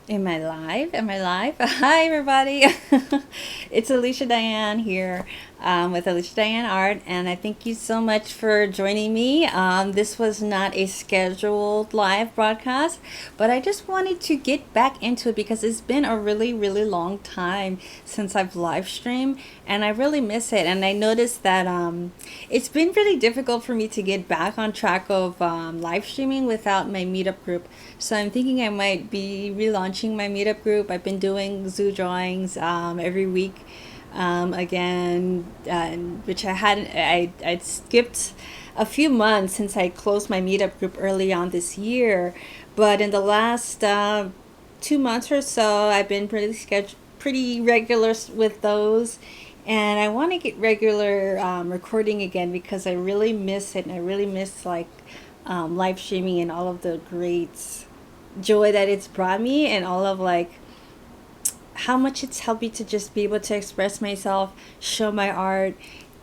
Am I live? Am I live? Hi, everybody. It's Alicia Dianne here with Alicia Dianne Art, and I thank you so much for joining me. This was not a scheduled live broadcast, but I just wanted to get back into it because it's been a really, really long time since I've live streamed, and I really miss it. And I noticed that it's been really difficult for me to get back on track of live streaming without my meetup group. So I'm thinking I might be relaunching my meetup group. I've been doing zoo drawings every week again, which I hadn't. I'd skipped a few months since I closed my meetup group early on this year, but in the last 2 months or so, I've been pretty regular with those. And I want to get regular recording again because I really miss it, and I really miss like live streaming and all of the great joy that it's brought me, and all of like how much it's helped me to just be able to express myself, show my art,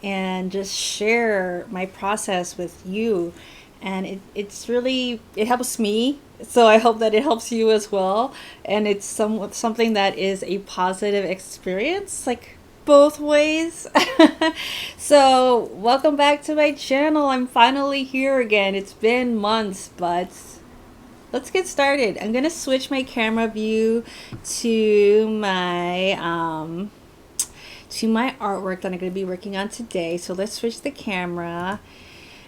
and just share my process with you. And it's really, it helps me. So I hope that it helps you as well. And it's something that is a positive experience, like both ways. So welcome back to my channel. I'm finally here again. It's been months, but let's get started. I'm gonna switch my camera view to my artwork that I'm gonna be working on today. So let's switch the camera.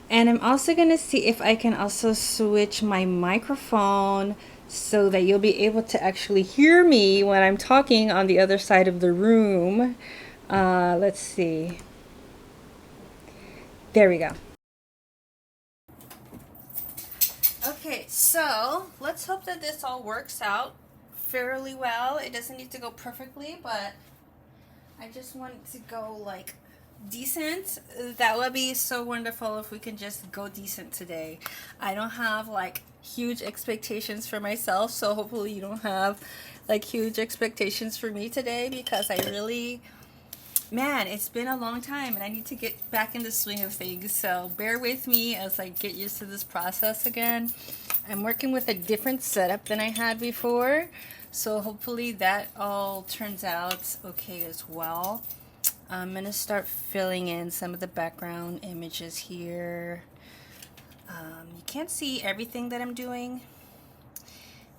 And I'm also gonna see if I can also switch my microphone so that you'll be able to actually hear me when I'm talking on the other side of the room. Let's see. There we go. Okay, so let's hope that this all works out fairly well. It doesn't need to go perfectly, but I just want it to go like decent. That would be so wonderful if we can just go decent today. I don't have like huge expectations for myself, so hopefully you don't have like huge expectations for me today, because I really, man, it's been a long time and I need to get back in the swing of things. So bear with me as I get used to this process again. I'm working with a different setup than I had before, so hopefully that all turns out okay as well. I'm gonna start filling in some of the background images here. You can't see everything that I'm doing,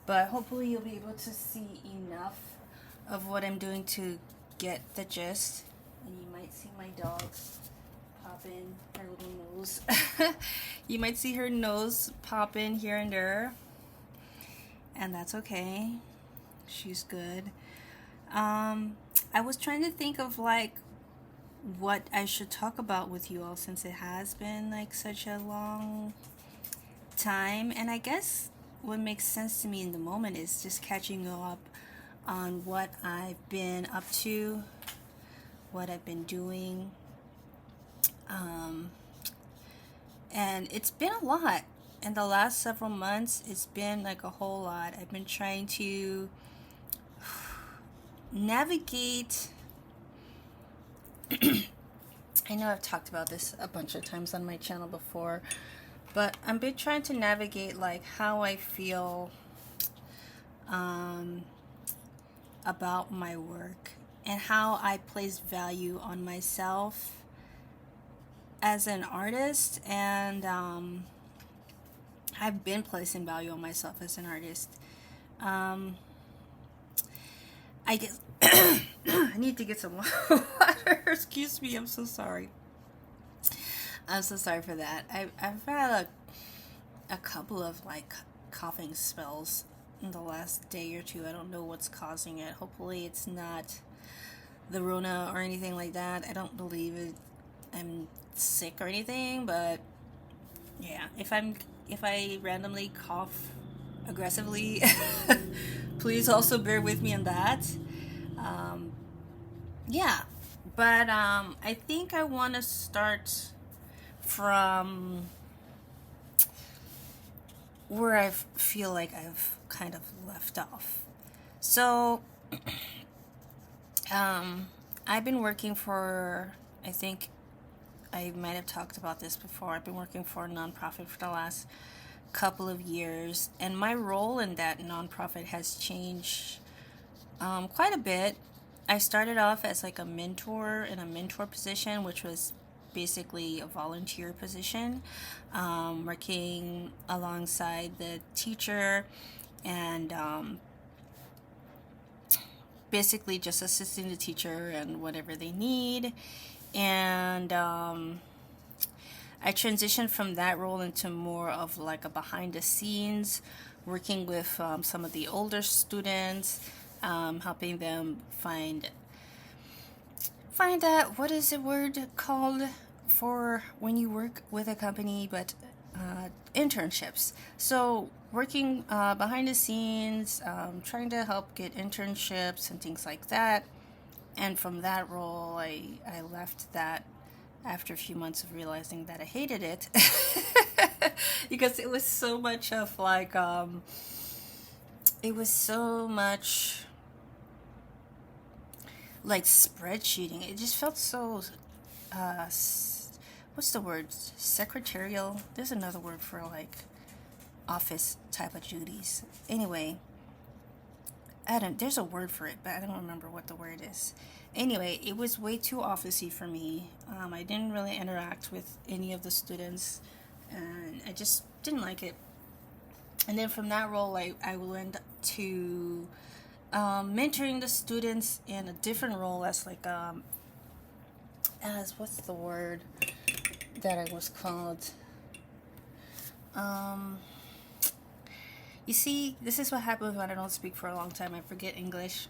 but hopefully you'll be able to see enough of what I'm doing to get the gist. And you might see my dog pop in her little nose. You might see her nose pop in here and there, and that's okay. She's good. I was trying to think of like what I should talk about with you all, since it has been like such a long time, and I guess what makes sense to me in the moment is just catching up on what I've been up to, what I've been doing. And it's been a lot. In the last several months, it's been like a whole lot. I've been trying to navigate. I know I've talked about this a bunch of times on my channel before, but I've been trying to navigate like how I feel about my work, and how I place value on myself as an artist. And I've been placing value on myself as an artist. I guess I need to get some water. Excuse me, I'm so sorry. I'm so sorry for that. I've had a couple of like coughing spells in the last day or two. I don't know what's causing it. Hopefully it's not the Rona or anything like that. I don't believe it. I'm sick or anything, but yeah, if I randomly cough aggressively, please also bear with me on that. Um, yeah, but I think I want to start from where I feel like I've kind of left off. So, I've been working for, I think I might have talked about this before. I've been working for a nonprofit for the last couple of years, and my role in that nonprofit has changed quite a bit. I started off as like a mentor in a mentor position, which was basically a volunteer position, working alongside the teacher and basically just assisting the teacher and whatever they need. And I transitioned from that role into more of like a behind the scenes, working with some of the older students, helping them find that, what is the word called for when you work with a company, but internships. So working behind the scenes, trying to help get internships and things like that. And from that role, I left that after a few months of realizing that I hated it. Because it was so much of like it was so much like spreadsheeting. It just felt so what's the word, secretarial. There's another word for like office type of duties. Anyway, I don't, there's a word for it, but I don't remember what the word is. Anyway, it was way too officey for me. I didn't really interact with any of the students, and I just didn't like it. And then from that role, I went to mentoring the students in a different role as like as what's the word that I was called? You see, this is what happens when I don't speak for a long time. I forget English.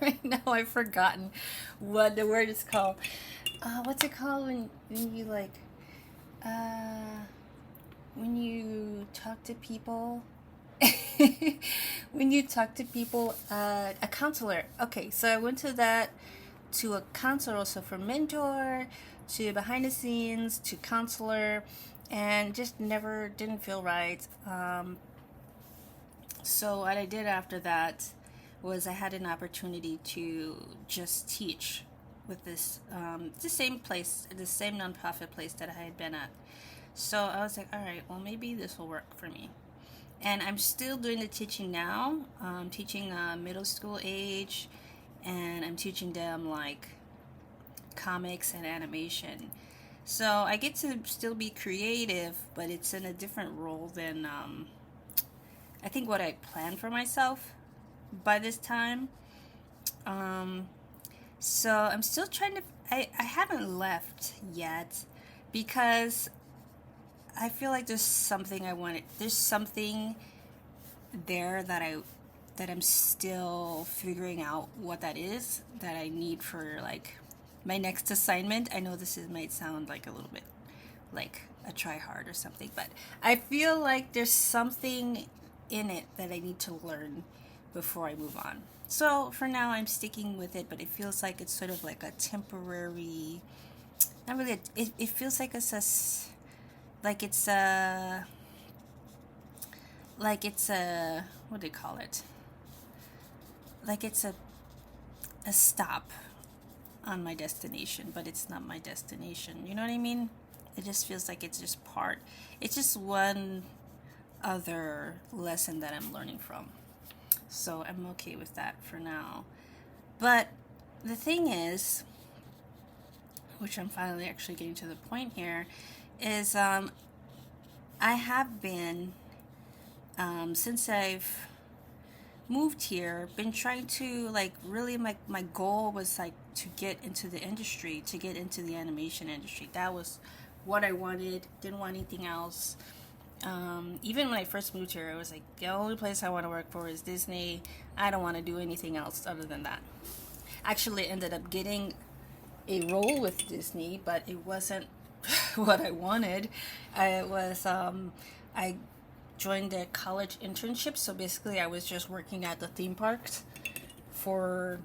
Right now, I've forgotten what the word is called. What's it called when you like when you talk to people? When you talk to people, a counselor. Okay, so I went to a counselor, also from mentor to behind the scenes to counselor, and just never didn't feel right. So what I did after that was I had an opportunity to just teach with this the same place, the same nonprofit place that I had been at. So I was like, all right, well maybe this will work for me. And I'm still doing the teaching now. I'm teaching middle school age, and I'm teaching them like comics and animation. So I get to still be creative, but it's in a different role than I think what I planned for myself by this time. So I'm still trying to, I haven't left yet because I feel like there's something I wanted. There's something there that I'm still figuring out what that is that I need for like my next assignment. I know might sound like a little bit like a try hard or something, but I feel like there's something in it that I need to learn before I move on. So for now I'm sticking with it, but it feels like it's sort of like a temporary, not really, it feels like it's like it's a what do they call it, like it's a stop on my destination, but it's not my destination, you know what I mean? It just feels like it's just one other lesson that I'm learning from. So I'm okay with that for now. But the thing is, which I'm finally actually getting to the point here, is I have been, since I've moved here, been trying to like really, my goal was like to get into the industry, to get into the animation industry. That was what I wanted, didn't want anything else. Even when I first moved here, I was like, the only place I want to work for is Disney. I don't want to do anything else other than that. Actually ended up getting a role with Disney, but it wasn't what I wanted. I joined a college internship, so basically I was just working at the theme parks for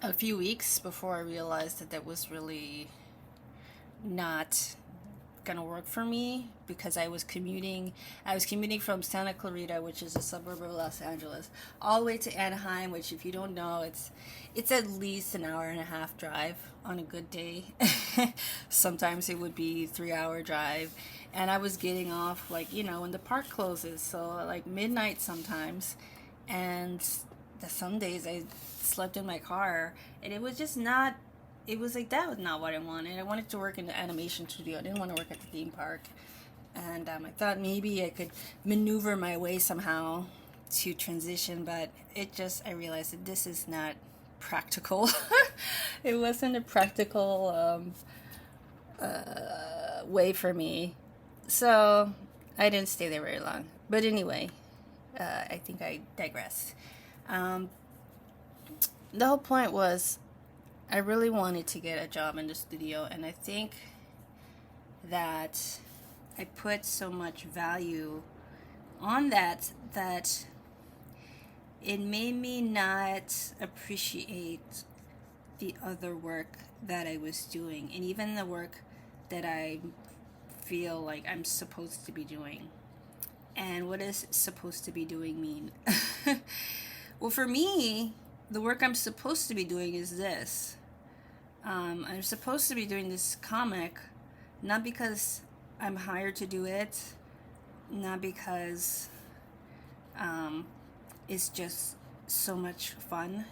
a few weeks before I realized that was really not gonna work for me because I was commuting. I was commuting from Santa Clarita, which is a suburb of Los Angeles, all the way to Anaheim, which, if you don't know, it's at least an hour and a half drive on a good day. Sometimes it would be 3 hour drive, and I was getting off, like, when the park closes, so like midnight sometimes, and some days I slept in my car, and it was just not. It was like, that was not what I wanted. I wanted to work in the animation studio. I didn't want to work at the theme park. And I thought maybe I could maneuver my way somehow to transition, but I realized that this is not practical. It wasn't a practical way for me. So I didn't stay there very long. But anyway, I think I digressed. The whole point was, I really wanted to get a job in the studio, and I think that I put so much value on that it made me not appreciate the other work that I was doing, and even the work that I feel like I'm supposed to be doing. And what does supposed to be doing mean? Well, for me, the work I'm supposed to be doing is this. I'm supposed to be doing this comic, not because I'm hired to do it, not because it's just so much fun.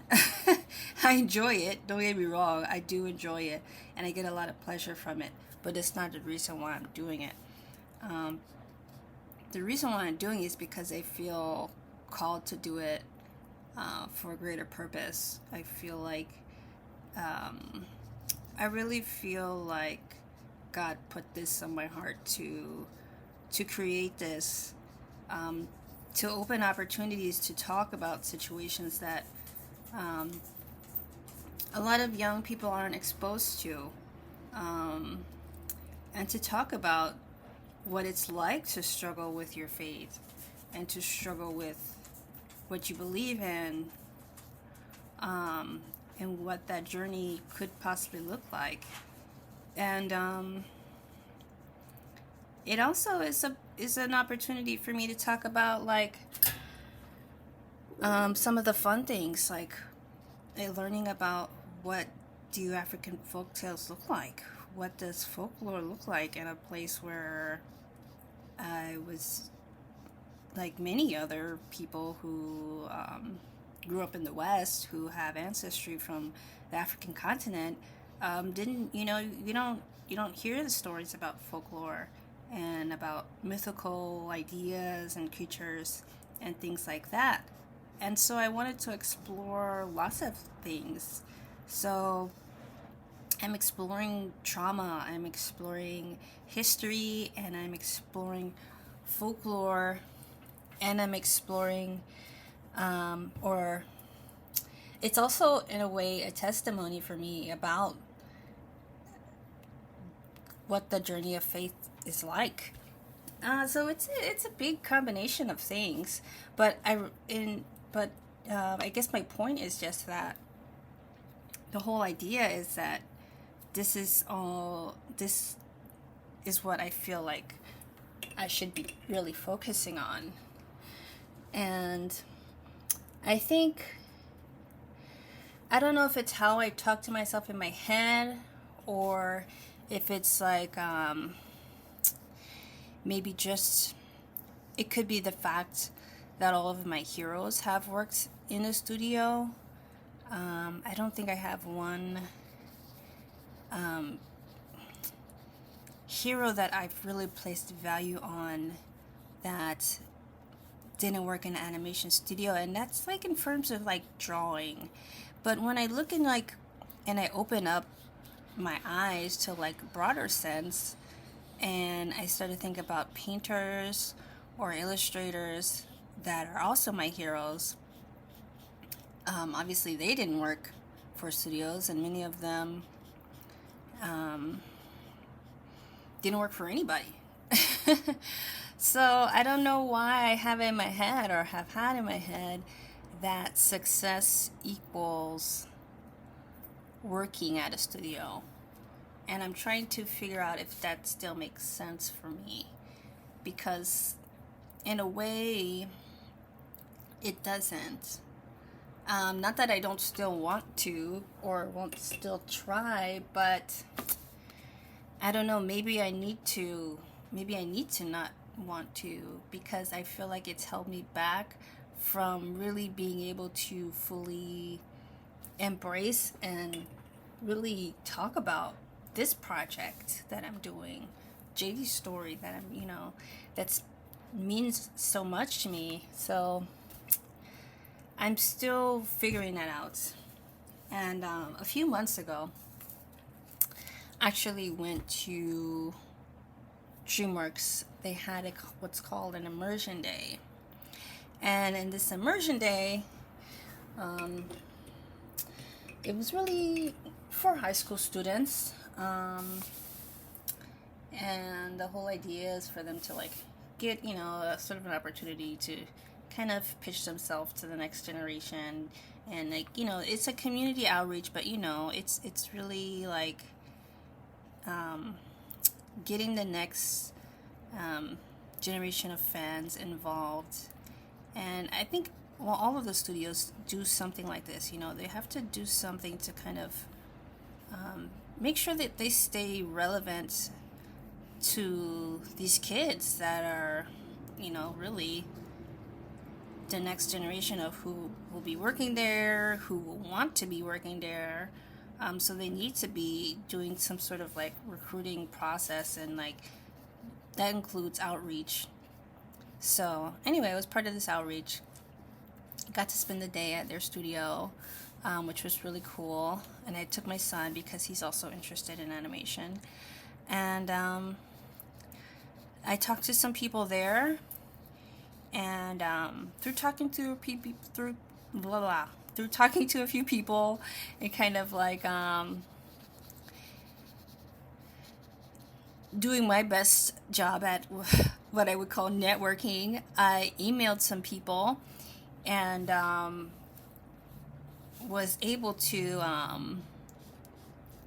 I enjoy it, don't get me wrong, I do enjoy it, and I get a lot of pleasure from it, but it's not the reason why I'm doing it. The reason why I'm doing it is because I feel called to do it for a greater purpose. I feel like I really feel like God put this on my heart to create this, to open opportunities to talk about situations that a lot of young people aren't exposed to, and to talk about what it's like to struggle with your faith and to struggle with what you believe in, and what that journey could possibly look like. And it also is an opportunity for me to talk about, like, some of the fun things, like learning about what do African folk tales look like. What does folklore look like in a place where I was, like many other people who grew up in the West, who have ancestry from the African continent, didn't, you don't hear the stories about folklore and about mythical ideas and creatures and things like that. And so I wanted to explore lots of things. So I'm exploring trauma, I'm exploring history, and I'm exploring folklore, and I'm exploring, or it's also in a way a testimony for me about what the journey of faith is like. So it's a big combination of things, but I guess my point is just that the whole idea is that this is what I feel like I should be really focusing on. And I think, I don't know if it's how I talk to myself in my head, or if it's like maybe just, it could be the fact that all of my heroes have worked in a studio. I don't think I have one hero that I've really placed value on that didn't work in an animation studio, and that's like in terms of like drawing. But when I look in, like, and I open up my eyes to like broader sense, and I start to think about painters or illustrators that are also my heroes, obviously they didn't work for studios, and many of them didn't work for anybody. So I don't know why I have in my head, or have had in my head, that success equals working at a studio. And I'm trying to figure out if that still makes sense for me. Because in a way, it doesn't. Not that I don't still want to or won't still try, but I don't know, maybe I need to. Maybe I need to not want to, because I feel like it's held me back from really being able to fully embrace and really talk about this project that I'm doing, Jaydi's story that that's means so much to me. So I'm still figuring that out. And a few months ago, I actually went to DreamWorks. They had what's called an immersion day. And in this immersion day, it was really for high school students. And the whole idea is for them to like get, a sort of an opportunity to kind of pitch themselves to the next generation. And like, it's a community outreach, but it's really like getting the next generation of fans involved. And I think, well, all of the studios do something like this. They have to do something to kind of make sure that they stay relevant to these kids that are, really the next generation of who will be working there, who will want to be working there. So they need to be doing some sort of like recruiting process, and like that includes outreach. So anyway, I was part of this outreach. Got to spend the day at their studio, which was really cool. And I took my son because he's also interested in animation. And I talked to some people there, and through talking to a few people, and kind of like doing my best job at what I would call networking, I emailed some people and was able to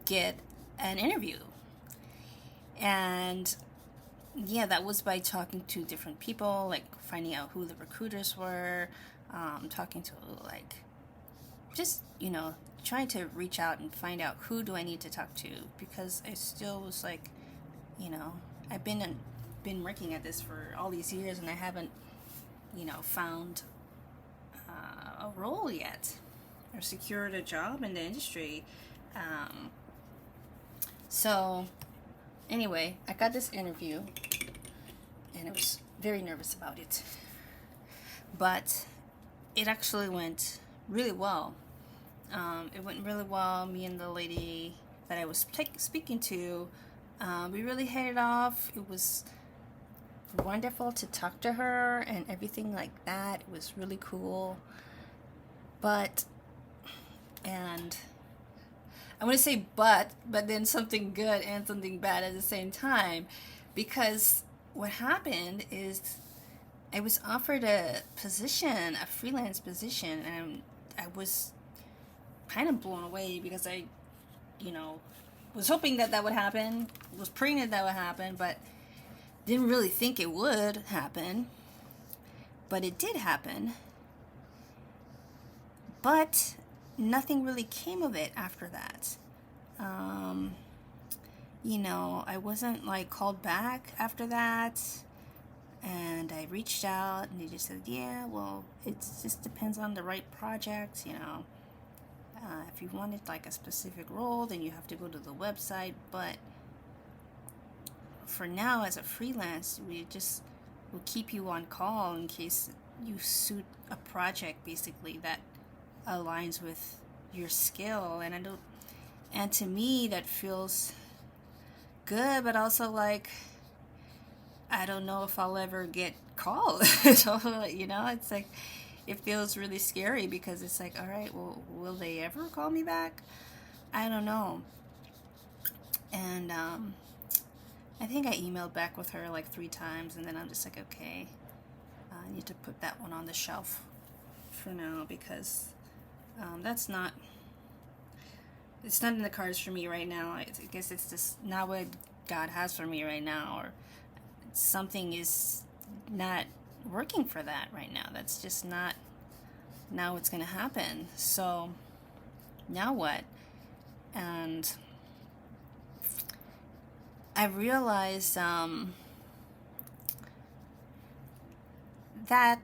get an interview. And yeah, that was by talking to different people, like finding out who the recruiters were, talking to like just trying to reach out and find out who do I need to talk to, because I still was like, I've been working at this for all these years, and I haven't found a role yet or secured a job in the industry. So anyway, I got this interview, and I was very nervous about it, but it actually went really well. It went really well. Me and the lady that I was speaking to, we really hit it off. It was wonderful to talk to her and everything like that. It was really cool. And I want to say but then something good and something bad at the same time, because what happened is I was offered a position, a freelance position, and I was kind of blown away, because I, was hoping that would happen, was praying that would happen, but didn't really think it would happen. But it did happen. But nothing really came of it after that. I wasn't like called back after that. And I reached out, and they just said, yeah, well, it just depends on the right project, if you wanted like a specific role, then you have to go to the website. But for now, as a freelance, we'll keep you on call in case you suit a project basically that aligns with your skill. And to me, that feels good, but also like, I don't know if I'll ever get called. So, it's like, it feels really scary, because it's like, all right, well, will they ever call me back? I don't know. And I think I emailed back with her like 3 times, and then I'm just like, okay, I need to put that one on the shelf for now, because that's not it's not in the cards for me right now. I guess it's just not what God has for me right now, or something is not working for that right now. That's just not now what's going to happen. So now what? And I realized that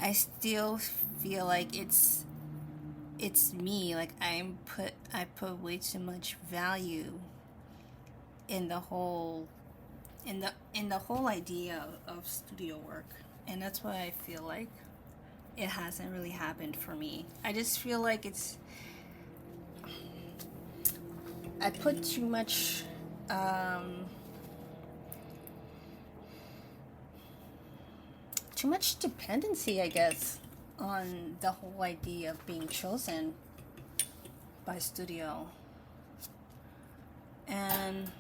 I still feel like it's me. Like I put way too much value in the whole whole idea of studio work, and that's why I feel like it hasn't really happened for me. I just feel like I put too much dependency, I guess, on the whole idea of being chosen by studio. And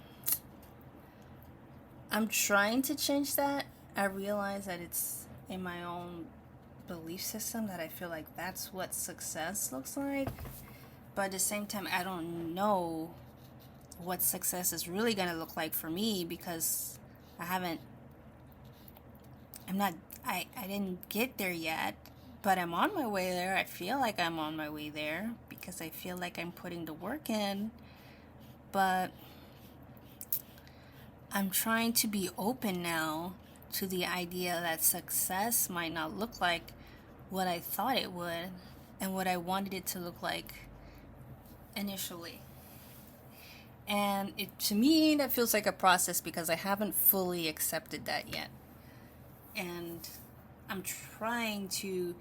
I'm trying to change that. I realize that it's in my own belief system that I feel like that's what success looks like. But at the same time, I don't know what success is really going to look like for me, because I didn't get there yet, but I'm on my way there. I feel like I'm on my way there because I feel like I'm putting the work in, but I'm trying to be open now to the idea that success might not look like what I thought it would and what I wanted it to look like initially. And to me, that feels like a process because I haven't fully accepted that yet. And I'm trying to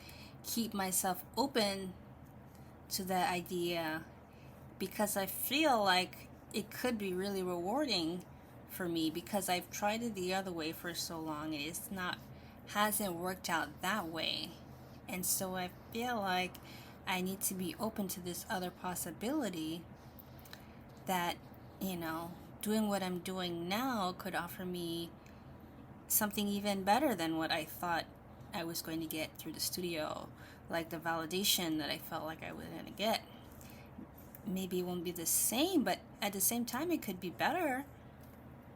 keep myself open to that idea because I feel like it could be really rewarding for me, because I've tried it the other way for so long and hasn't worked out that way. And so I feel like I need to be open to this other possibility that, doing what I'm doing now could offer me something even better than what I thought I was going to get through the studio, like the validation that I felt like I was going to get. Maybe it won't be the same, but at the same time it could be better.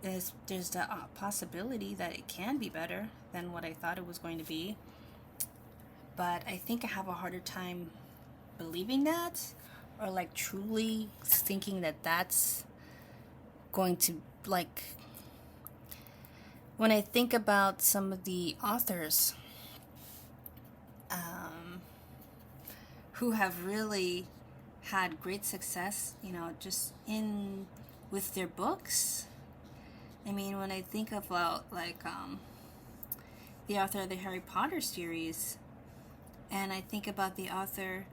There's the possibility that it can be better than what I thought it was going to be. But I think I have a harder time believing that, or like truly thinking that that's going to, like, when I think about some of the authors who have really had great success, just with their books. I mean, when I think about the author of the Harry Potter series, and I think about the author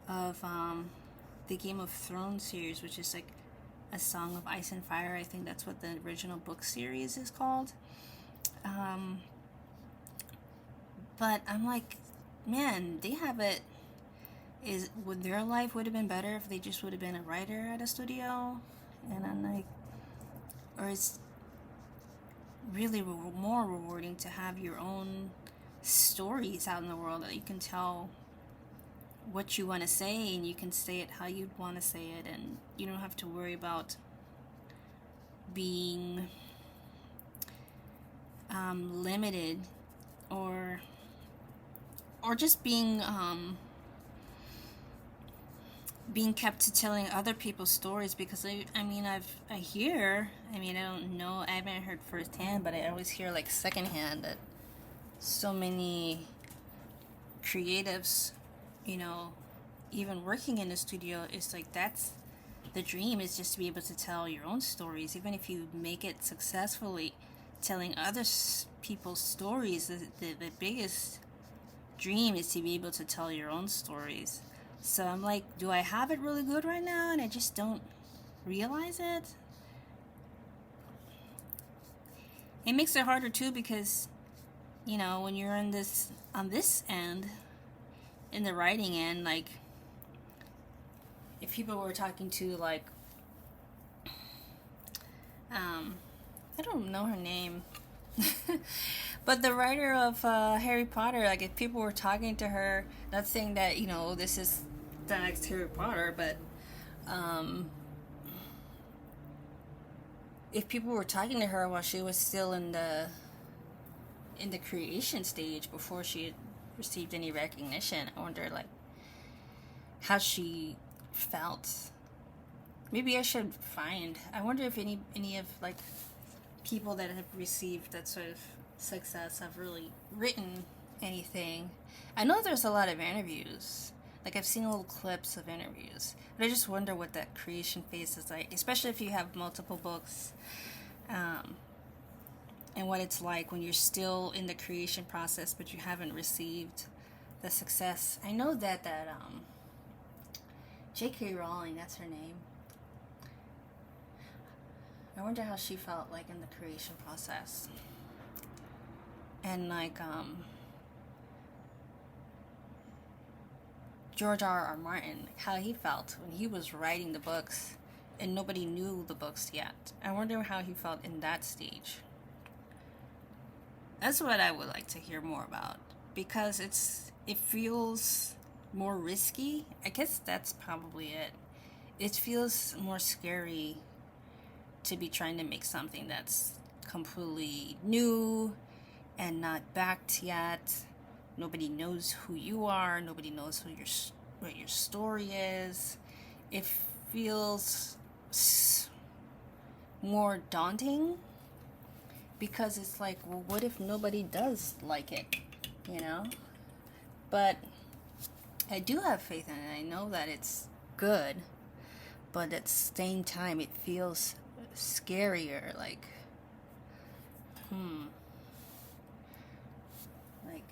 of the Game of Thrones series, which is like A Song of Ice and Fire. I think that's what the original book series is called. But I'm like, man, they have it. Would their life would have been better if they just would have been a writer at a studio? And I'm like, or it's really more rewarding to have your own stories out in the world that you can tell what you want to say, and you can say it how you'd want to say it, and you don't have to worry about being limited or just being kept to telling other people's stories, because I don't know, I haven't heard firsthand, but I always hear like secondhand that so many creatives, even working in the studio, is like that's the dream, is just to be able to tell your own stories. Even if you make it successfully, telling other people's stories, the biggest dream is to be able to tell your own stories. So I'm like, do I have it really good right now and I just don't realize it? It makes it harder too, because when you're on this end, in the writing end, like if people were talking to like I don't know her name but the writer of Harry Potter, like if people were talking to her, not saying that this is the next Harry Potter, but if people were talking to her while she was still in the creation stage before she had received any recognition, I wonder like how she felt. Maybe I should find. I wonder if any of like people that have received that sort of success have really written anything. I know there's a lot of interviews. Like I've seen little clips of interviews, but I just wonder what that creation phase is like, especially if you have multiple books, and what it's like when you're still in the creation process, but you haven't received the success. I know that J.K. Rowling, that's her name. I wonder how she felt like in the creation process, and like George R.R. Martin, how he felt when he was writing the books and nobody knew the books yet. I wonder how he felt in that stage. That's what I would like to hear more about, because it feels more risky. I guess that's probably it. It feels more scary to be trying to make something that's completely new and not backed yet. Nobody knows who you are. Nobody knows what your story is. It feels more daunting, because it's like, well, what if nobody does like it, you know? But I do have faith in it. I know that it's good, but at the same time, it feels scarier. Like, like,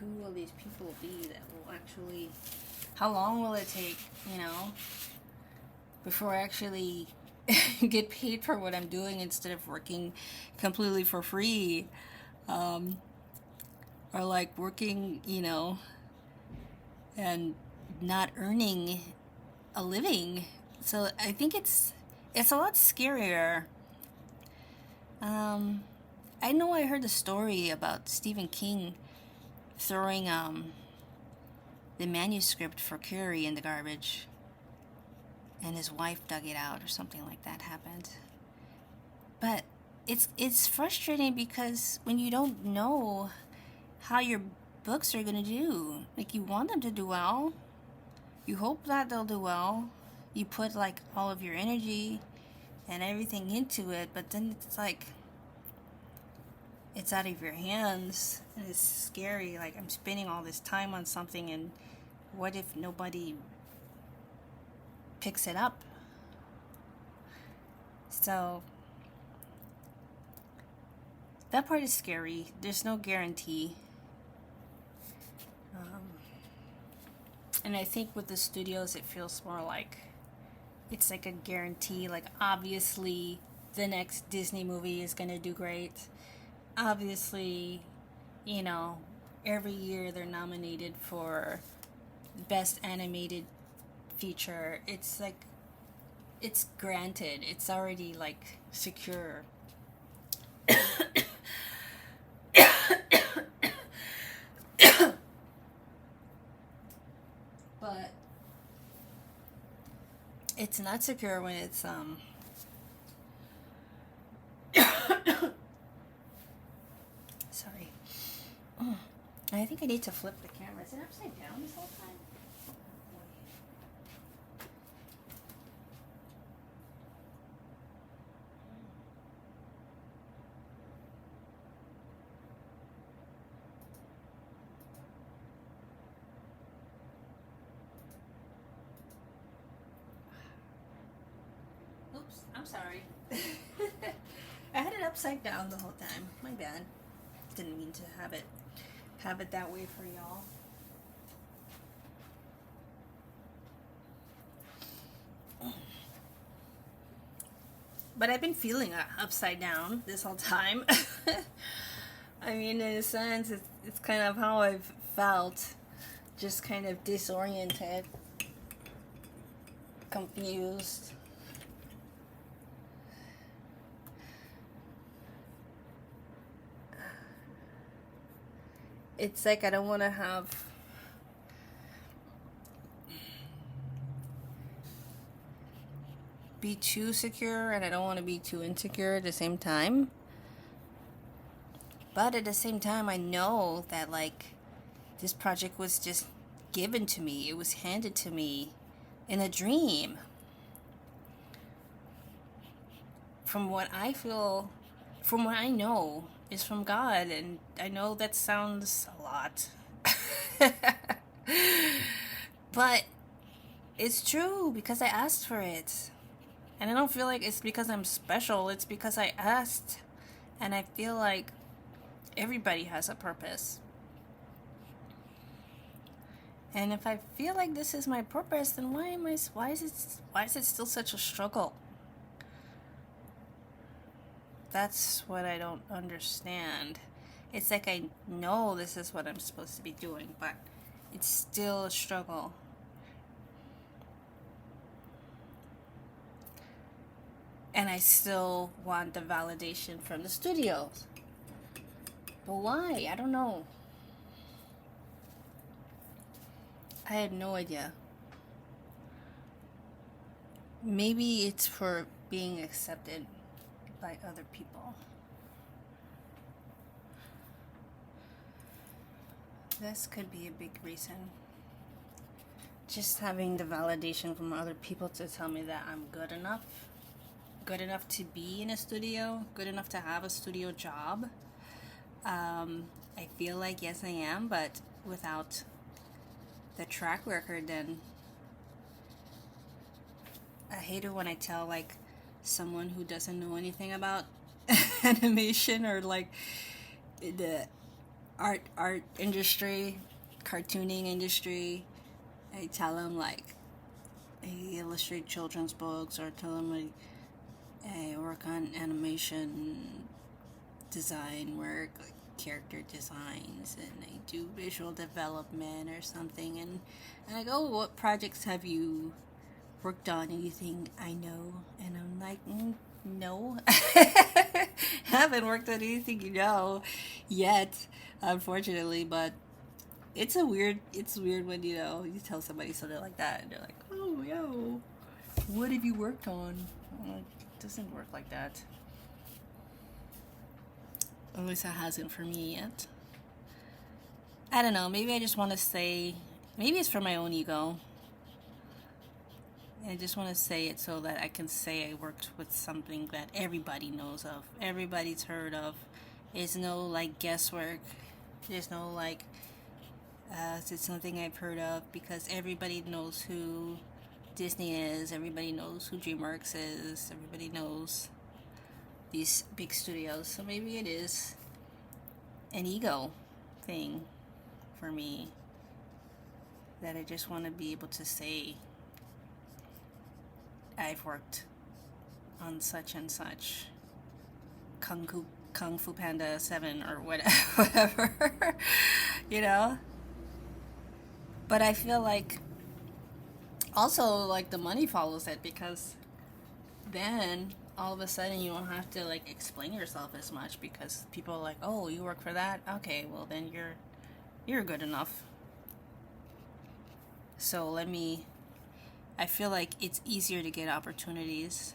who will these people be that will actually, how long will it take, you know, before I actually get paid for what I'm doing instead of working completely for free, or like working, you know, and not earning a living. So I think it's a lot scarier. I know I heard the story about Stephen King throwing the manuscript for Carrie in the garbage, and his wife dug it out, or something like that happened. But it's frustrating, because when you don't know how your books are gonna do, like, you want them to do well, you hope that they'll do well, you put like all of your energy and everything into it, but then it's like it's out of your hands, and it's scary. Like, I'm spending all this time on something, and what if nobody picks it up? So that part is scary. There's no guarantee. And I think with the studios, it feels more like it's like a guarantee. Like, obviously the next Disney movie is going to do great. Obviously, you know, every year they're nominated for Best Animated Feature. It's like, it's granted. It's already like secure. But it's not secure when it's sorry. I think I need to flip the camera. Is it upside down this whole time? Oops, I'm sorry. I had it upside down the whole time. My bad. Didn't mean to have it that way for y'all. But I've been feeling upside down this whole time. I mean, in a sense, it's kind of how I've felt. Just kind of disoriented, confused. It's like I don't want to have be too secure and I don't want to be too insecure at the same time. But at the same time, I know that like this project was just given to me. It was handed to me in a dream. From what I feel, from what I know, is from God. And I know that sounds a lot. But it's true because I asked for it. And I don't feel like it's because I'm special. It's because I asked. And I feel like everybody has a purpose. And if I feel like this is my purpose, then why is it still such a struggle? That's what I don't understand. It's like I know this is what I'm supposed to be doing, but it's still a struggle. And I still want the validation from the studios. But why? I don't know. I had no idea. Maybe it's for being accepted by other people. This could be a big reason. Just having the validation from other people to tell me that I'm good enough to be in a studio, good enough to have a studio job. I feel like yes I am, but without the track record, then I hate it when I tell like someone who doesn't know anything about animation or like the art industry, cartooning industry. I tell them like I illustrate children's books, or tell them like I work on animation design work, like character designs, and I do visual development or something, and I go, what projects have you worked on anything I know? And I'm like, no. Haven't worked on anything yet, unfortunately. But it's weird when you tell somebody something like that and they're like, oh yo, what have you worked on? I'm like, it doesn't work like that. At least it hasn't for me yet. I don't know, maybe I just want to say, maybe it's for my own ego. I just want to say it so that I can say I worked with something that everybody knows of, everybody's heard of. There's no like guesswork. There's no like, it's something I've heard of, because everybody knows who Disney is, everybody knows who DreamWorks is, everybody knows these big studios. So maybe it is an ego thing for me, that I just want to be able to say I've worked on such and such, Kung Fu Panda 7 or whatever, But I feel like also like the money follows it, because then all of a sudden you don't have to like explain yourself as much, because people are like, oh, you work for that? Okay, well then you're good enough. So I feel like it's easier to get opportunities.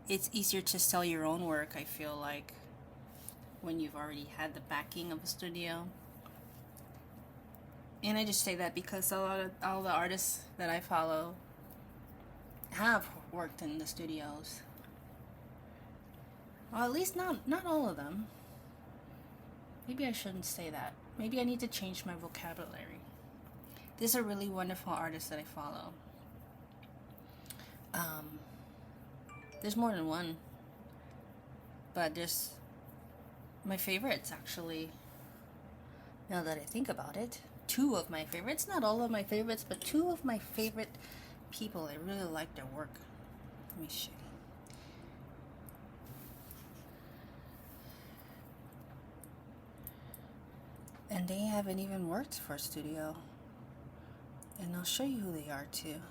It's easier to sell your own work, I feel like, when you've already had the backing of a studio. And I just say that because all the artists that I follow have worked in the studios. Well, at least not all of them. Maybe I shouldn't say that. Maybe I need to change my vocabulary. There's a really wonderful artist that I follow. There's more than one, but there's my favorites, actually. Now that I think about it, two of my favorites, not all of my favorites, but two of my favorite people. I really like their work. Let me show you. And they haven't even worked for a studio. And I'll show you who they are too.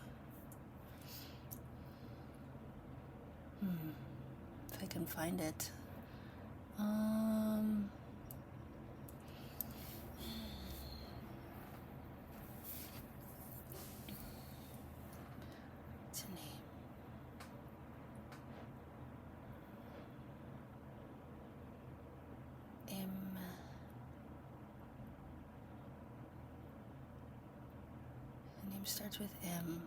If I can find it. What's her name? name starts with M.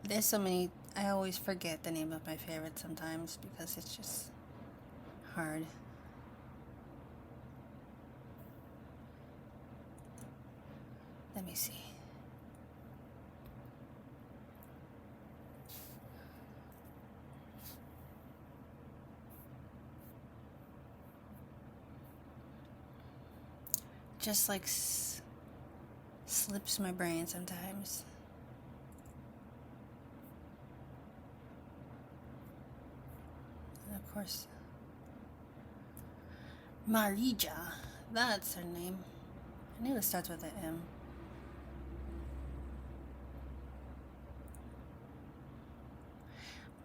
There's so many, I always forget the name of my favorite sometimes because it's just hard. Let me see. Just like slips my brain sometimes. And of course, Marija, that's her name. I knew it starts with an M.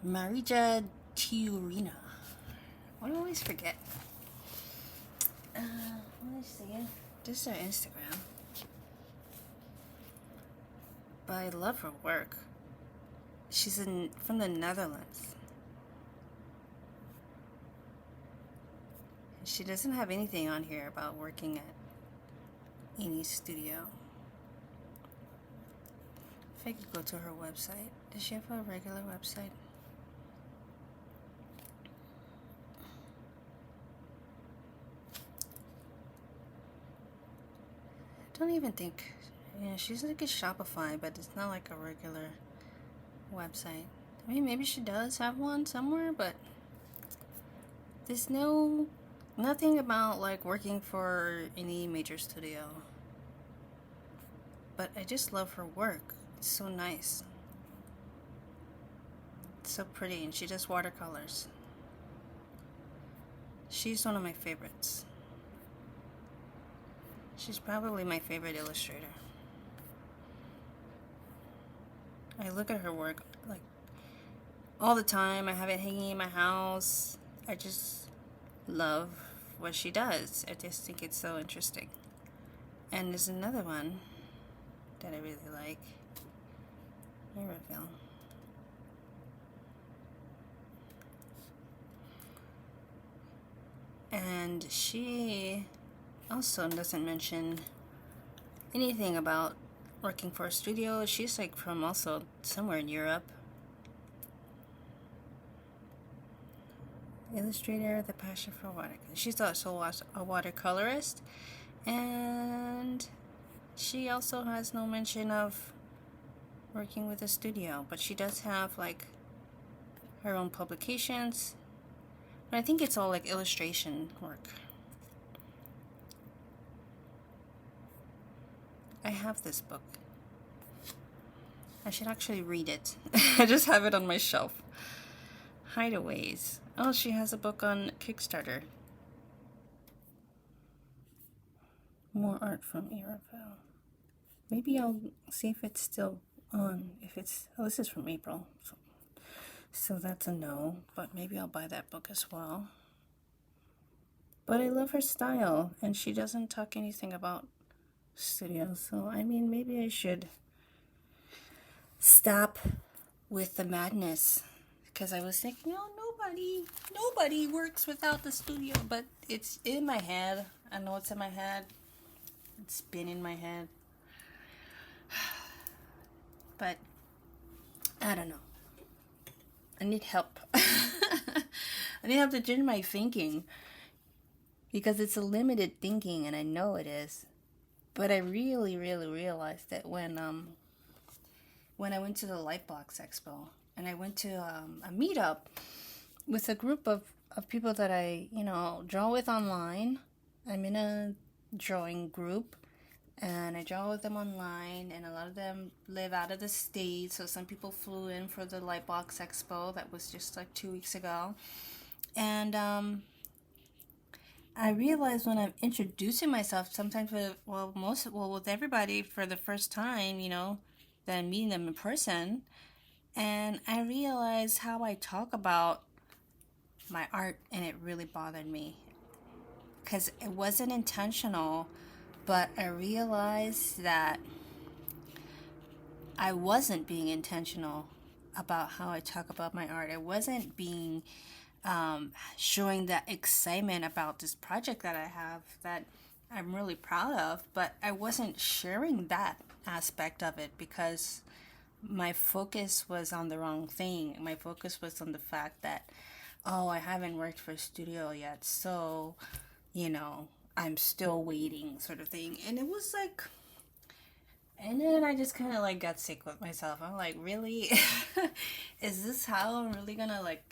Marija Tiurina. I always forget. Let me see. This is her Instagram. But I love her work. She's from the Netherlands. She doesn't have anything on here about working at any studio. If I could go to her website. Does she have a regular website? I don't even think. Yeah, she's like a Shopify, but it's not like a regular website. I mean, maybe she does have one somewhere, but there's nothing about like working for any major studio. But I just love her work. It's so nice. It's so pretty, and she does watercolors. She's one of my favorites. She's probably my favorite illustrator. I look at her work like all the time. I have it hanging in my house. I just love what she does. I just think it's so interesting. And there's another one that I really like. Mirabelle. And she also doesn't mention anything about working for a studio. She's like from also somewhere in Europe. Illustrator, the passion for watercolor. She's also a watercolorist, and she also has no mention of working with a studio, but she does have like her own publications. But I think it's all like illustration work. I have this book. I should actually read it. I just have it on my shelf. Hideaways. Oh, she has a book on Kickstarter. More art from Mirabelle. Maybe I'll see if it's still on. Oh, this is from April. So that's a no, but maybe I'll buy that book as well. But I love her style, and she doesn't talk anything about studios. So, I mean, maybe I should stop with the madness, because I was thinking, oh, nobody works without the studio, but it's in my head. I know it's in my head. It's been in my head. But I don't know. I need help. I need help to change my thinking, because it's a limited thinking, and I know it is. But I really, really realized that when I went to the Lightbox Expo, and I went to a meetup with a group of people that I, draw with online. I'm in a drawing group, and I draw with them online, and a lot of them live out of the state, so some people flew in for the Lightbox Expo. That was just like 2 weeks ago. And I realized when I'm introducing myself, sometimes with everybody for the first time, that I'm meeting them in person, and I realized how I talk about my art, and it really bothered me, because it wasn't intentional, but I realized that I wasn't being intentional about how I talk about my art. I wasn't being showing that excitement about this project that I have, that I'm really proud of, but I wasn't sharing that aspect of it because my focus was on the wrong thing. My focus was on the fact that, oh, I haven't worked for a studio yet, so, you know, I'm still waiting, sort of thing. And it was like, and then I just kind of like got sick with myself. I'm like, really? Is this how I'm really gonna like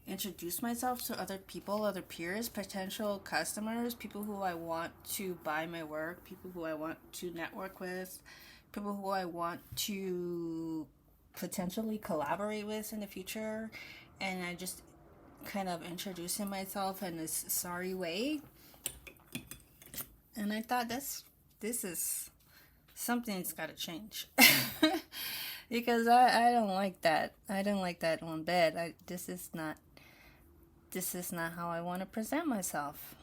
introduce myself to other people, other peers, potential customers, people who I want to buy my work, people who I want to network with, people who I want to potentially collaborate with in the future? And I just kind of introducing myself in this sorry way. And I thought this is something's got to change. Because I don't like that. I don't like that one bit. This is not how I want to present myself.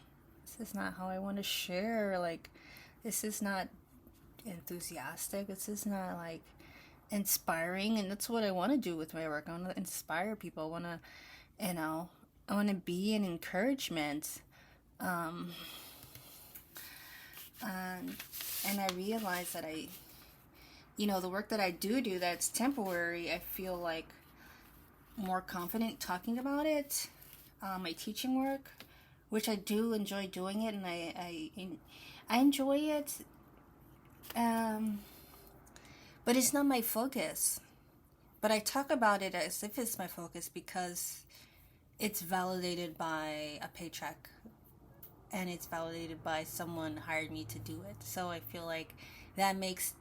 This is not how I want to share. Like, this is not enthusiastic. This is not like inspiring. And that's what I want to do with my work. I want to inspire people. I want to, you know, I want to be an encouragement. Um, and I realize that the work that I do that's temporary, I feel like more confident talking about it. My teaching work, which I do enjoy doing it, and I enjoy it, but it's not my focus. But I talk about it as if it's my focus because it's validated by a paycheck, and it's validated by someone hired me to do it. So I feel like that means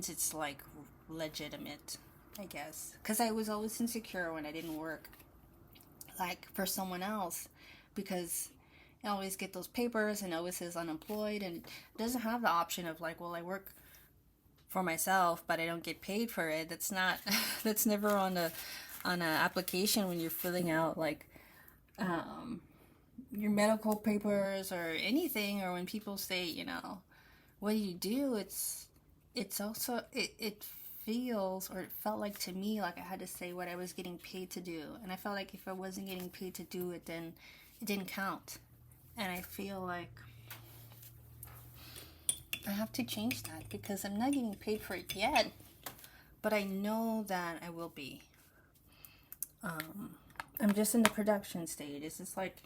it's like legitimate, I guess, because I was always insecure when I didn't work like for someone else, because I always get those papers and always says unemployed, and it doesn't have the option of like, well, I work for myself but I don't get paid for it. That's not that's never on a application when you're filling out like your medical papers or anything, or when people say, what do you do, it's also it feels, or it felt like to me, like I had to say what I was getting paid to do. And I felt like if I wasn't getting paid to do it, then it didn't count. And I feel like I have to change that because I'm not getting paid for it yet, but I know that I will be. I'm just in the production stage. It's just like,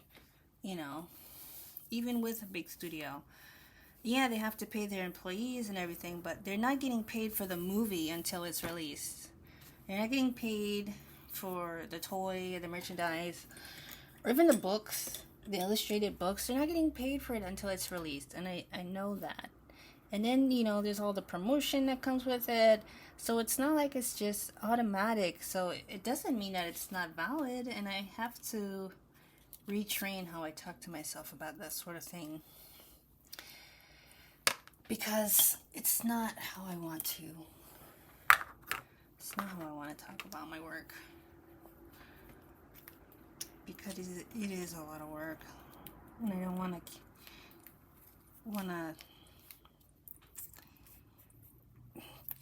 even with a big studio, yeah, they have to pay their employees and everything, but they're not getting paid for the movie until it's released. They're not getting paid for the toy, the merchandise, or even the books, the illustrated books. They're not getting paid for it until it's released, and I know that. And then, there's all the promotion that comes with it. So it's not like it's just automatic. So it doesn't mean that it's not valid, and I have to retrain how I talk to myself about that sort of thing. Because it's not how I want to. It's not how I want to talk about my work. Because it is a lot of work. And I don't want to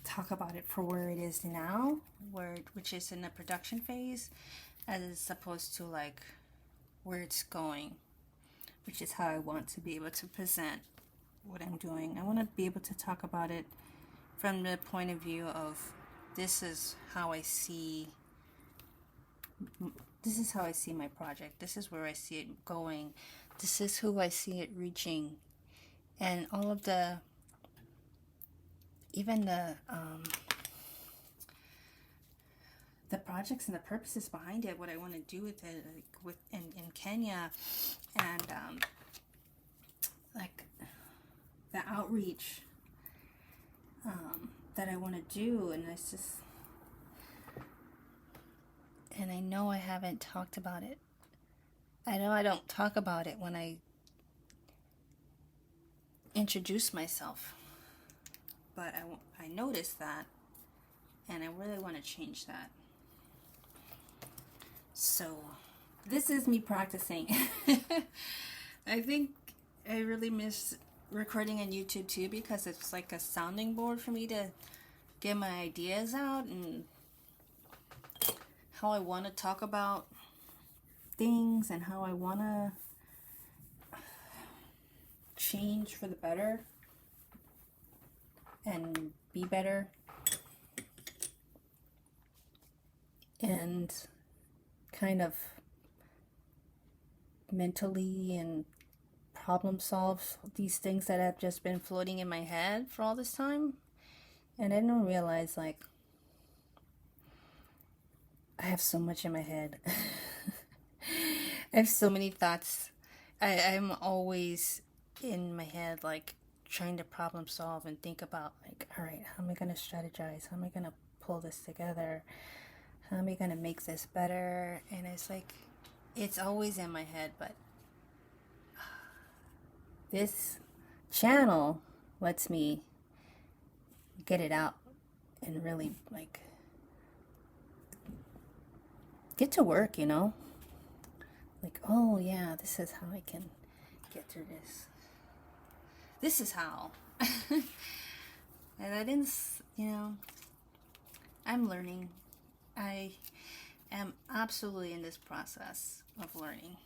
talk about it for where it is now, which is in the production phase, as opposed to like where it's going, which is how I want to be able to present what I'm doing. I want to be able to talk about it from the point of view of this is how I see my project. This is where I see it going. This is who I see it reaching. And all of even the projects and the purposes behind it, what I want to do with it, like in Kenya, and like the outreach that I want to do, and it's just, and I know I haven't talked about it. I know I don't talk about it when I introduce myself, but I noticed that, and I really want to change that. So this is me practicing. I think I really miss recording on YouTube too, because it's like a sounding board for me to get my ideas out and how I want to talk about things and how I want to change for the better and be better and kind of mentally and problem solve these things that have just been floating in my head for all this time. And I didn't realize, like, I have so much in my head. I have so many thoughts. I'm always in my head, like, trying to problem solve and think about, like, all right, how am I going to strategize? How am I going to pull this together? How am I going to make this better? And it's like, it's always in my head, but this channel lets me get it out and really, like, get to work, you know? Like, oh yeah, this is how I can get through this. This is how. And I didn't, you know, I'm learning. I am absolutely in this process of learning.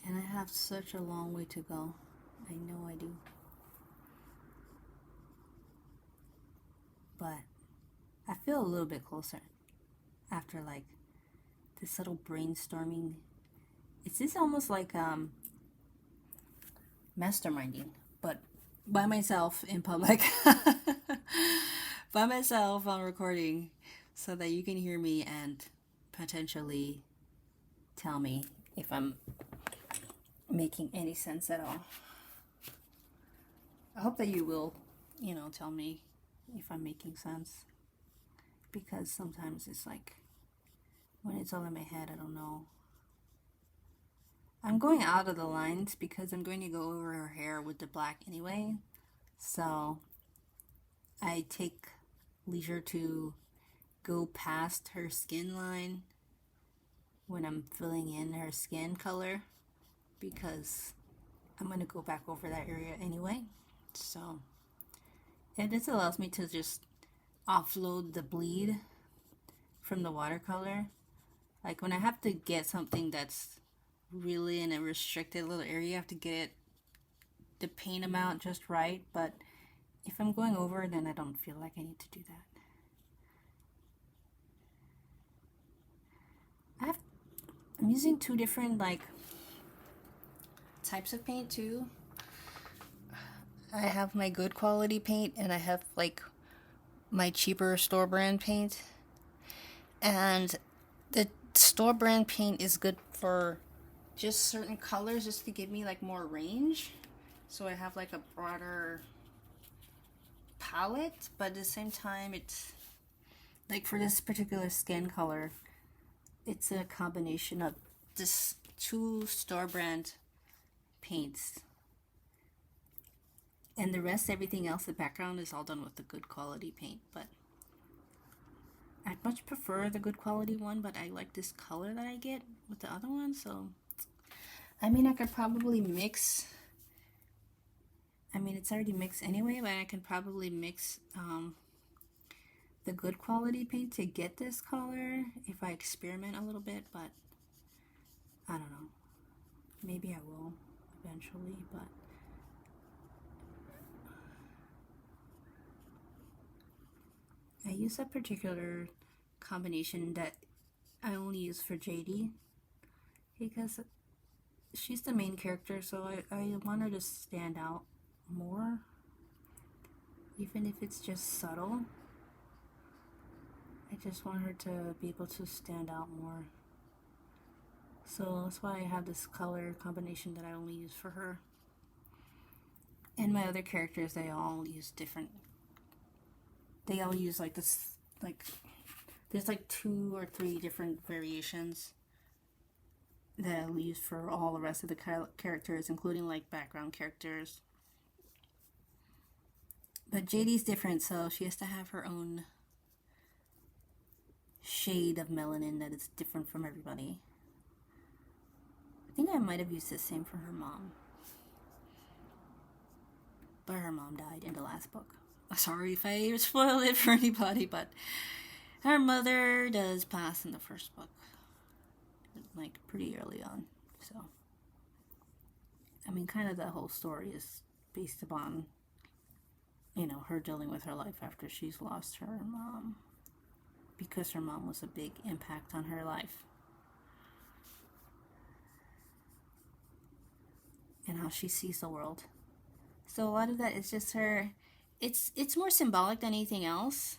And I have such a long way to go. I know I do. But I feel a little bit closer after, like, this little brainstorming. It's just almost like masterminding, but by myself in public. By myself on recording, so that you can hear me and potentially tell me if I'm making any sense at all. I hope that you will, you know, tell me if I'm making sense, because sometimes it's like, when it's all in my head, I don't know. I'm going out of the lines because I'm going to go over her hair with the black anyway. So I take leisure to go past her skin line when I'm filling in her skin color, because I'm going to go back over that area anyway. So, and this allows me to just offload the bleed from the watercolor. Like, when I have to get something that's really in a restricted little area, I have to get the paint amount just right. But if I'm going over, then I don't feel like I need to do that. I'm using two different, like, types of paint too. I have my good quality paint, and I have, like, my cheaper store brand paint. And the store brand paint is good for just certain colors, just to give me, like, more range, so I have, like, a broader palette. But at the same time, it's like, for this particular skin color, it's a combination of this two store brand paints, and the rest, everything else, the background is all done with the good quality paint. But I'd much prefer the good quality one, but I like this color that I get with the other one. So I mean, I could probably mix, I mean, it's already mixed anyway, but I can probably mix the good quality paint to get this color if I experiment a little bit. But I don't know, maybe I will eventually. But I use a particular combination that I only use for Jaydi, because she's the main character, so I want her to stand out more, even if it's just subtle. I just want her to be able to stand out more. So that's why I have this color combination that I only use for her. And my other characters, they all use different, they all use, like, this, like, there's like 2 or 3 different variations that I'll use for all the rest of the characters, including, like, background characters. But Jaydi's different, so she has to have her own shade of melanin that is different from everybody. I think I might have used the same for her mom, but her mom died in the last book. Sorry if I spoil it for anybody, but her mother does pass in the first book, like, pretty early on. So I mean, kind of the whole story is based upon, her dealing with her life after she's lost her mom, because her mom was a big impact on her life, and how she sees the world. So a lot of that is just her. It's more symbolic than anything else.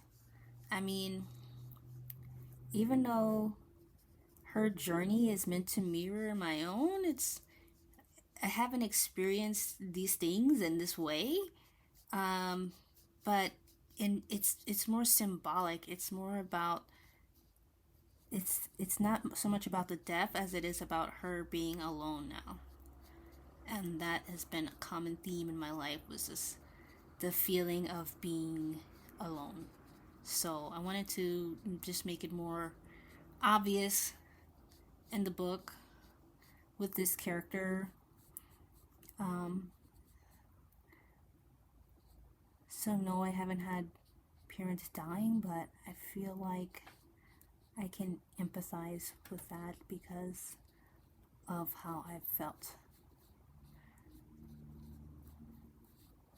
I mean, even though her journey is meant to mirror my own, I haven't experienced these things in this way. Um, but it's more symbolic. It's more about it's not so much about the death as it is about her being alone now. And that has been a common theme in my life, was this the feeling of being alone. So I wanted to just make it more obvious in the book with this character. Um, so no, I haven't had parents dying, but I feel like I can empathize with that because of how I've felt.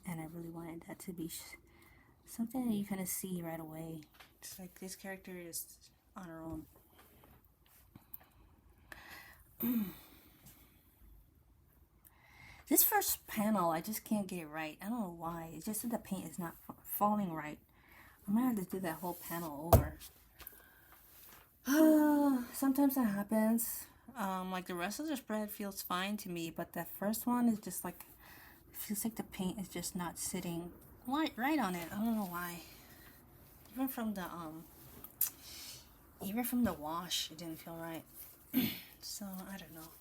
And I really wanted that to be something that you kind of see right away. It's like this character is on her own. This first panel, I just can't get it right. I don't know why. It's just that the paint is not falling right. I'm gonna have to do that whole panel over. Sometimes that happens. Like the rest of the spread feels fine to me, but the first one is just like, it feels like the paint is just not sitting right on it. I don't know why. Even from the wash, it didn't feel right. So I don't know.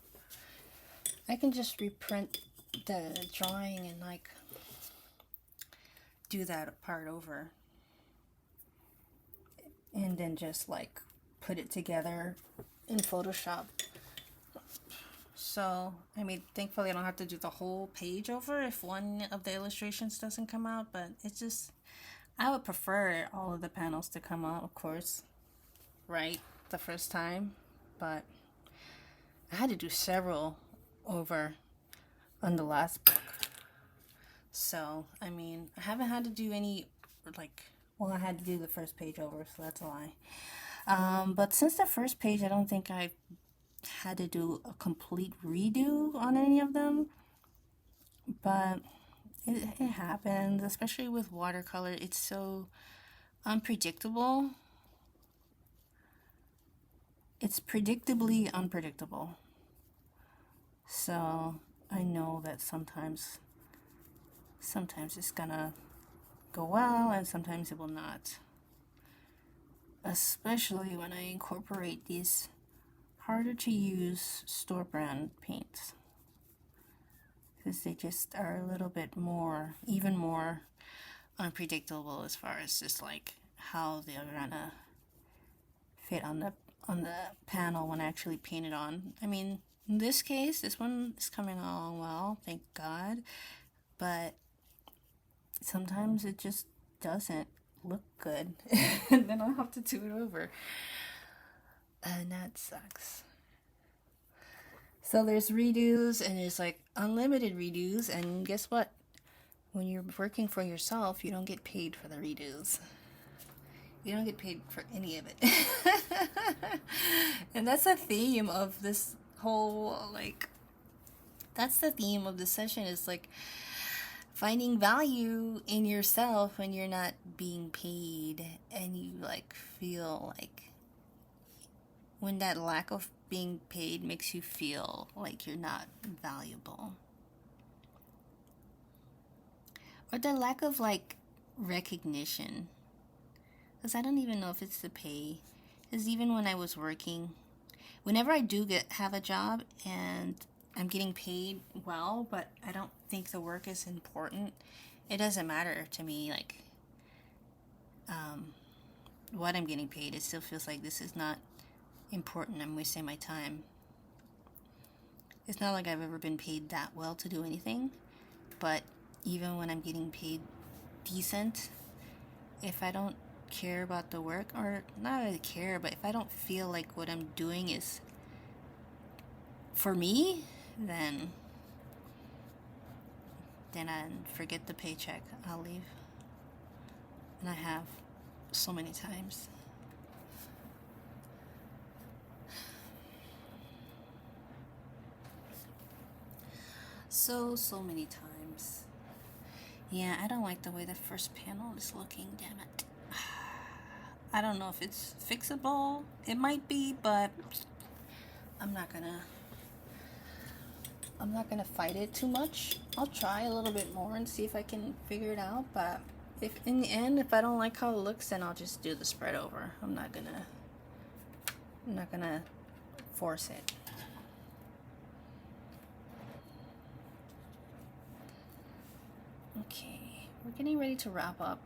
I can just reprint the drawing and like do that part over, and then just like put it together in Photoshop. So, I mean, thankfully I don't have to do the whole page over if one of the illustrations doesn't come out, but it's just, I would prefer all of the panels to come out, of course, right, the first time, but I had to do several over on the last book. So, I mean, I haven't had to do any, like, well, I had to do the first page over, so that's a lie. But since the first page, I don't think I had to do a complete redo on any of them. But it happens, especially with watercolor. It's so unpredictable. It's predictably unpredictable. So I know that sometimes it's gonna go well and sometimes it will not. Especially when I incorporate these harder to use store brand paints, because they just are a little bit more, even more unpredictable as far as just like how they're gonna fit on the panel when I actually paint it on. I mean, in this case, this one is coming along well, thank God, but sometimes it just doesn't look good, and then I'll have to do it over, and that sucks. So there's redos and there's like unlimited redos, and guess what? When you're working for yourself, you don't get paid for the redos. You don't get paid for any of it. And that's the theme of this whole, like, that's the theme of this session, is like finding value in yourself when you're not being paid, and you like feel like when that lack of being paid makes you feel like you're not valuable, or the lack of like recognition, because I don't even know if it's the pay, because even when I was working, whenever I do have a job and I'm getting paid well, but I don't think the work is important, it doesn't matter to me, like, what I'm getting paid. It still feels like this is not important. I'm wasting my time. It's not like I've ever been paid that well to do anything, but even when I'm getting paid decent, if I don't care about the work, or not really care, but if I don't feel like what I'm doing is for me, then then I forget the paycheck, I'll leave. And I have so many times. So many times. Yeah, I don't like the way the first panel is looking, damn it. I don't know if it's fixable. It might be, but I'm not gonna fight it too much. I'll try a little bit more and see if I can figure it out, but if in the end, if I don't like how it looks, then I'll just do the spread over. I'm not gonna force it. Okay, we're getting ready to wrap up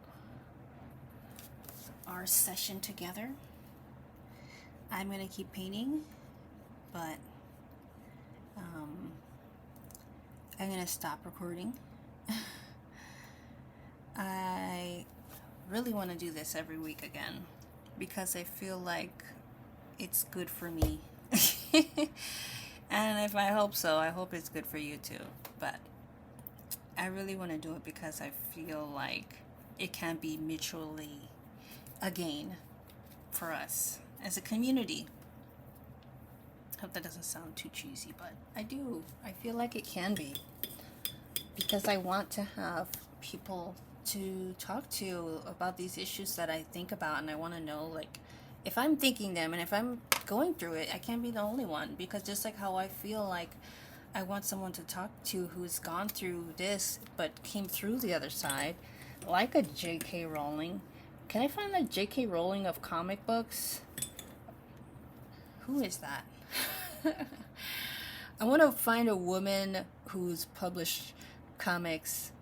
our session together. I'm gonna keep painting, but I'm gonna stop recording. I really want to do this every week again because I feel like it's good for me. And if I hope so, I hope it's good for you too. But I really want to do it because I feel like it can be mutually a gain for us as a community. Hope that doesn't sound too cheesy, but I do. I feel like it can be, because I want to have people to talk to about these issues that I think about, and I want to know, like, if I'm thinking them and if I'm going through it, I can't be the only one. Because just like how I feel like I want someone to talk to who's gone through this but came through the other side, like a J.K. Rowling. Can I find a J.K. Rowling of comic books? Who is that? I want to find a woman who's published comics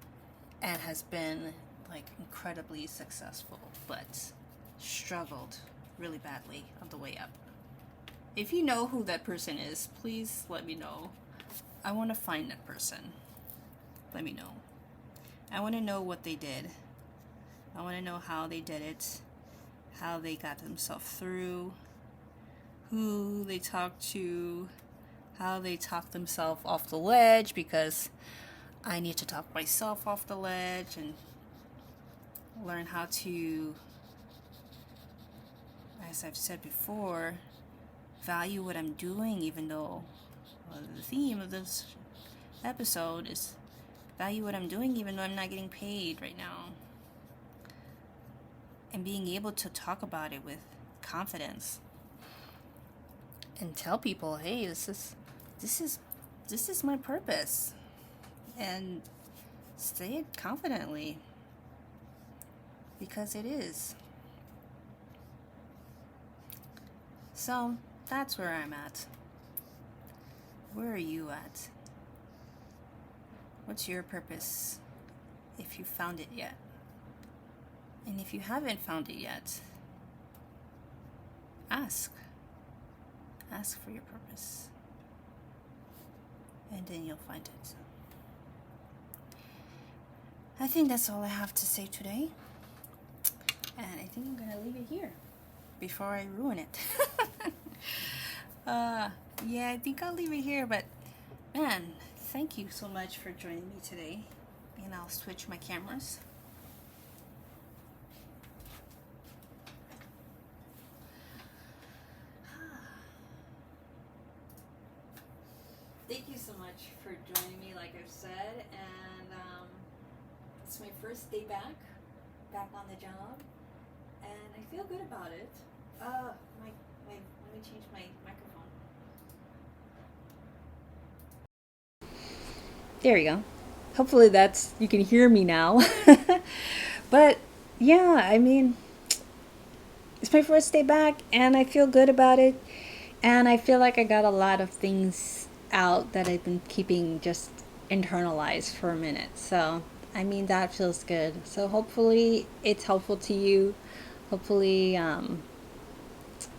and has been like incredibly successful but struggled really badly on the way up. If you know who that person is, please let me know. I want to find that person. Let me know. I want to know what they did. I want to know how they did it, how they got themselves through, who they talked to, how they talked themselves off the ledge, because I need to talk myself off the ledge and learn how to, as I've said before, value what I'm doing, even though the theme of this episode is value what I'm doing even though I'm not getting paid right now. And being able to talk about it with confidence and tell people, hey, this is my purpose, and say it confidently, because it is. So that's where I'm at. Where are you at? What's your purpose, if you found it yet? And if you haven't found it yet, ask. Ask for your purpose. And then you'll find it. I think that's all I have to say today. And I think I'm gonna leave it here before I ruin it. Yeah, I think I'll leave it here, but man, thank you so much for joining me today. And I'll switch my cameras. Thank you so much for joining me, like I've said, and it's my first day back on the job, and I feel good about it. Let me change my microphone. There we go. Hopefully you can hear me now. But yeah, I mean, it's my first day back and I feel good about it. And I feel like I got a lot of things out that I've been keeping just internalized for a minute. So, I mean, that feels good. So hopefully it's helpful to you. Hopefully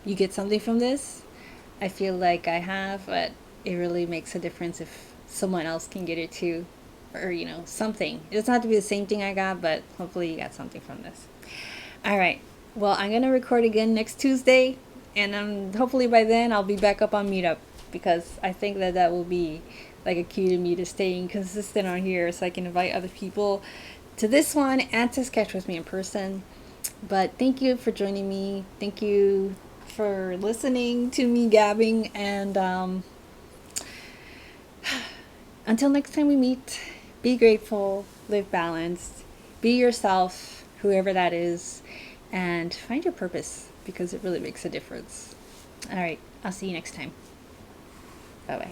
you get something from this. I feel like I have, but it really makes a difference if someone else can get it too. Or, something. It doesn't have to be the same thing I got, but hopefully you got something from this. All right. Well, I'm going to record again next Tuesday. And hopefully by then I'll be back up on Meetup, because I think that will be like a cue to me to staying consistent on here so I can invite other people to this one and to sketch with me in person. But thank you for joining me. Thank you for listening to me gabbing. And until next time we meet, be grateful, live balanced, be yourself, whoever that is, and find your purpose because it really makes a difference. All right, I'll see you next time. Bye bye.